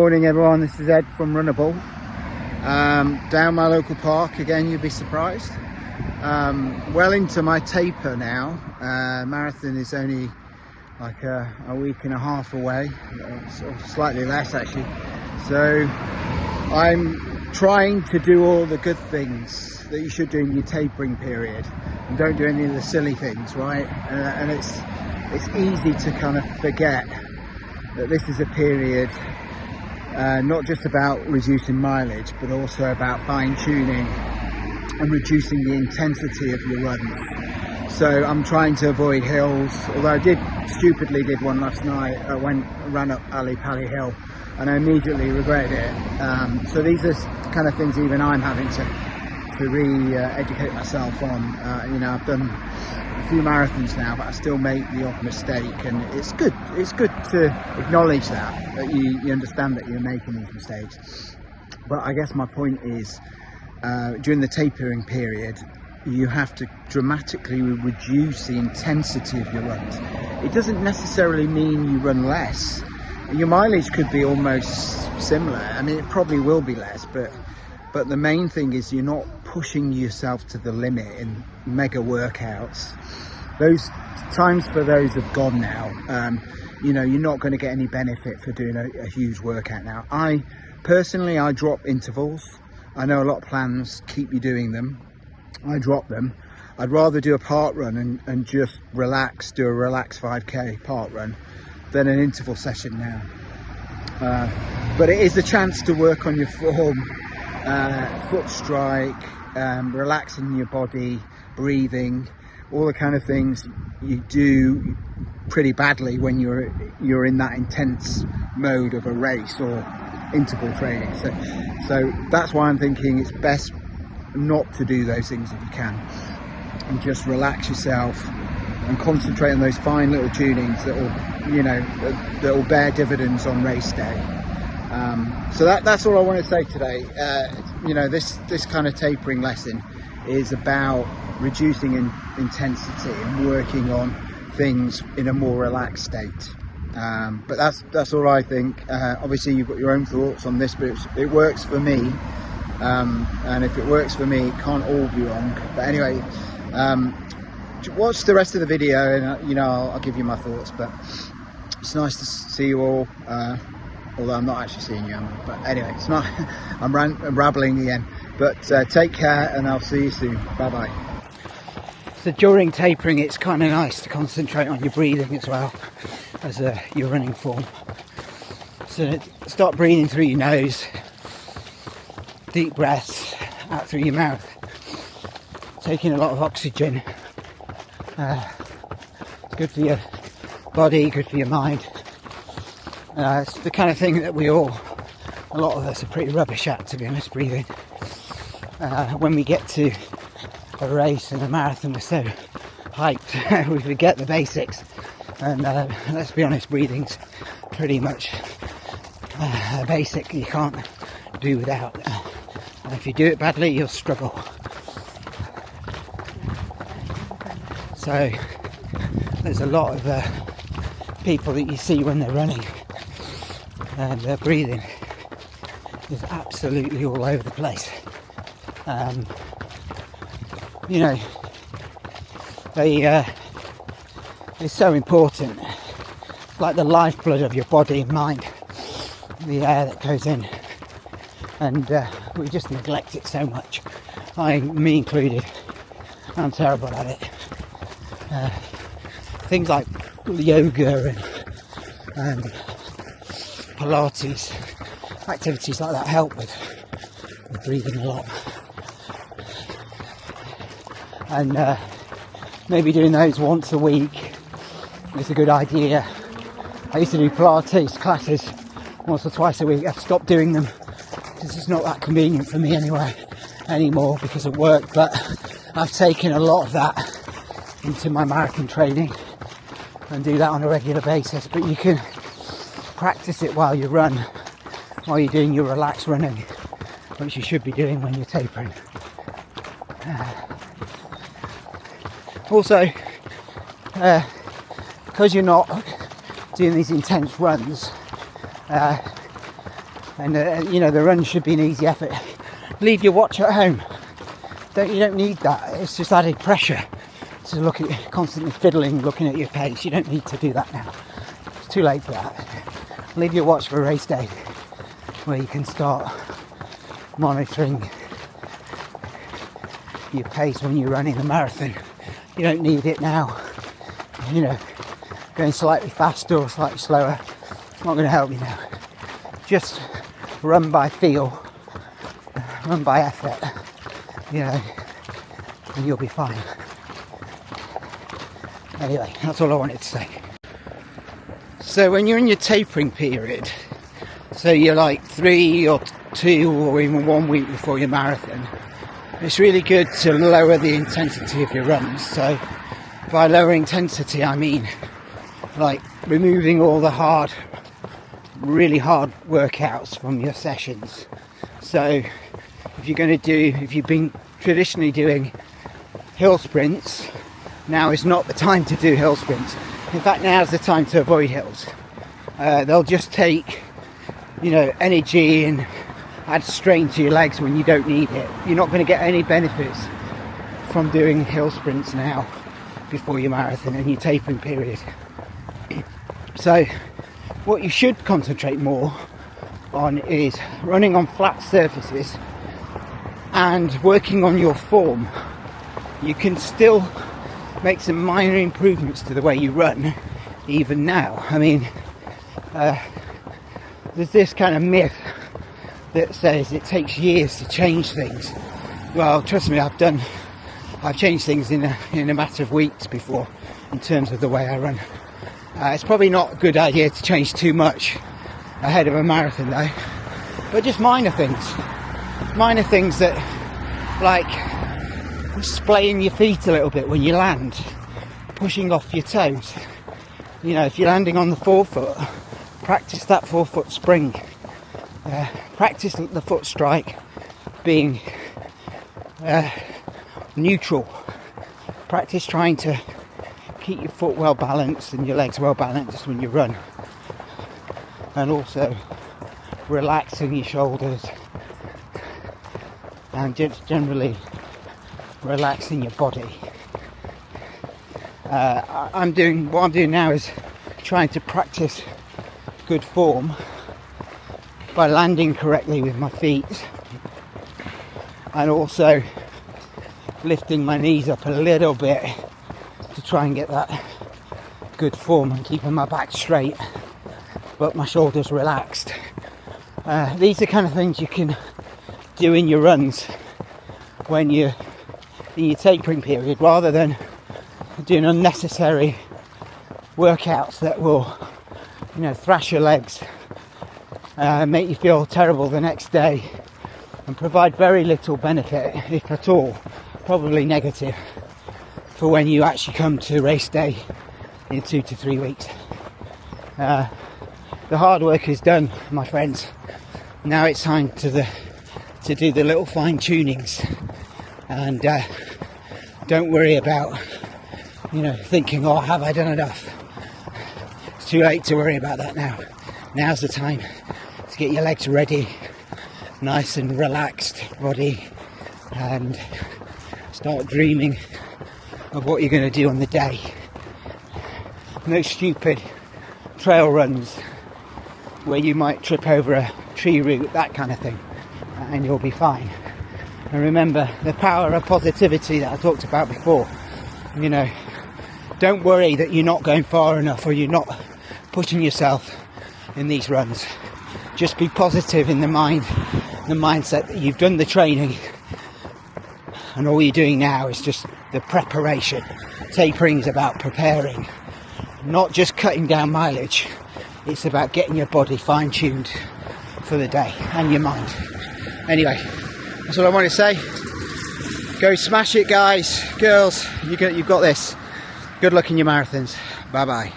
morning everyone, this is Ed from Runnable. Down my local park again, you'd be surprised. Well into my taper now. Marathon is only like a week and a half away, or slightly less actually. So I'm trying to do all the good things that you should do in your tapering period and don't do any of the silly things, right? And it's easy to kind of forget that this is a period not just about reducing mileage, but also about fine-tuning and reducing the intensity of your runs. So I'm trying to avoid hills, although I stupidly did one last night. I ran up Ali Pali Hill and I immediately regretted it. So these are kind of things even I'm having to re-educate myself on. You know, I've done a few marathons now, but I still make the odd mistake, and it's good to acknowledge that you understand that you're making these mistakes. But I guess my point is, during the tapering period, you have to dramatically reduce the intensity of your runs. It doesn't necessarily mean you run less. Your mileage could be almost similar. I mean, it probably will be less, but the main thing is you're not pushing yourself to the limit in mega workouts. Those times for those have gone now. You know, you're not going to get any benefit for doing a huge workout now. I personally drop intervals. I know a lot of plans keep you doing them. I drop them. I'd rather do a park run and just relax, do a relaxed 5k park run than an interval session now. But it is a chance to work on your form, foot strike, relaxing your body, breathing, all the kind of things you do pretty badly when you're in that intense mode of a race or interval training. So that's why I'm thinking it's best not to do those things if you can, and just relax yourself and concentrate on those fine little tunings that will, you know, that will bear dividends on race day. So that's all I want to say today. You know, this kind of tapering lesson is about reducing intensity and working on things in a more relaxed state. But that's all I think. Obviously you've got your own thoughts on this, but it works for me. And if it works for me, it can't all be wrong. But anyway, watch the rest of the video and you know, I'll give you my thoughts. But it's nice to see you all, although I'm not actually seeing you, but anyway, it's not. I'm rambling again, but take care and I'll see you soon. Bye bye. So during tapering, it's kind of nice to concentrate on your breathing as well as your running form. So start breathing through your nose, deep breaths out through your mouth, taking a lot of oxygen. It's good for your body, good for your mind. It's the kind of thing that a lot of us are pretty rubbish at, to be honest, breathing. When we get to a race and a marathon, we're so hyped, we forget the basics. And let's be honest, breathing's pretty much a basic you can't do without. And if you do it badly, you'll struggle. So there's a lot of people that you see when they're running, and their breathing is absolutely all over the place. You know, it's so important. It's like the lifeblood of your body and mind, the air that goes in, and we just neglect it so much. Me included. I'm terrible at it. Things like yoga and Pilates, activities like that help with breathing a lot. And maybe doing those once a week is a good idea. I used to do Pilates classes once or twice a week. I've stopped doing them because it's not that convenient for me anymore because of work, but I've taken a lot of that into my marathon training and do that on a regular basis. But you can practice it while you run, while you're doing your relaxed running, which you should be doing when you're tapering. Also, because you're not doing these intense runs, And you know, the run should be an easy effort. Leave your watch at home. You don't need that. It's just added pressure to look at constantly fiddling, looking at your pace. You don't need to do that now. It's too late for that. Leave your watch for a race day where you can start monitoring your pace when you're running a marathon. You don't need it now. You know, going slightly faster or slightly slower, it's not going to help you now. Just run by feel, run by effort, you know, and you'll be fine. Anyway, that's all I wanted to say. So when you're in your tapering period, so you're like 3 or 2 or even 1 week before your marathon, it's really good to lower the intensity of your runs. So by lower intensity, I mean like removing all the really hard workouts from your sessions. So if you've been traditionally doing hill sprints, now is not the time to do hill sprints. In fact, now's the time to avoid hills. They'll just take, you know, energy and add strain to your legs when you don't need it. You're not going to get any benefits from doing hill sprints now before your marathon and your tapering period. So what you should concentrate more on is running on flat surfaces and working on your form. You can still make some minor improvements to the way you run even now. I mean, there's this kind of myth that says it takes years to change things. Well, trust me, I've changed things in a matter of weeks before in terms of the way I run. It's probably not a good idea to change too much ahead of a marathon though, but just minor things that, like splaying your feet a little bit when you land, pushing off your toes. You know, if you're landing on the forefoot, practice that forefoot spring. Practice the foot strike being neutral. Practice trying to keep your foot well balanced and your legs well balanced when you run. And also relaxing your shoulders and just generally relaxing your body. What I'm doing now is trying to practice good form by landing correctly with my feet and also lifting my knees up a little bit to try and get that good form and keeping my back straight but my shoulders relaxed. These are kind of things you can do in your runs when you're in your tapering period, rather than doing unnecessary workouts that will, you know, thrash your legs, make you feel terrible the next day and provide very little benefit, if at all, probably negative, for when you actually come to race day in 2 to 3 weeks. The hard work is done, my friends. Now it's time to do the little fine tunings, and don't worry about, you know, thinking, oh, have I done enough? It's too late to worry about that now. Now's the time to get your legs ready, nice and relaxed body, and start dreaming of what you're going to do on the day. No stupid trail runs where you might trip over a tree root, that kind of thing, and you'll be fine. And remember the power of positivity that I talked about before. You know, don't worry that you're not going far enough or you're not pushing yourself in these runs. Just be positive in the mindset that you've done the training and all you're doing now is just the preparation. Tapering is about preparing, not just cutting down mileage. It's about getting your body fine-tuned for the day and your mind. Anyway, that's all I want to say. Go smash it, guys, girls. You've got this. Good luck in your marathons. Bye bye.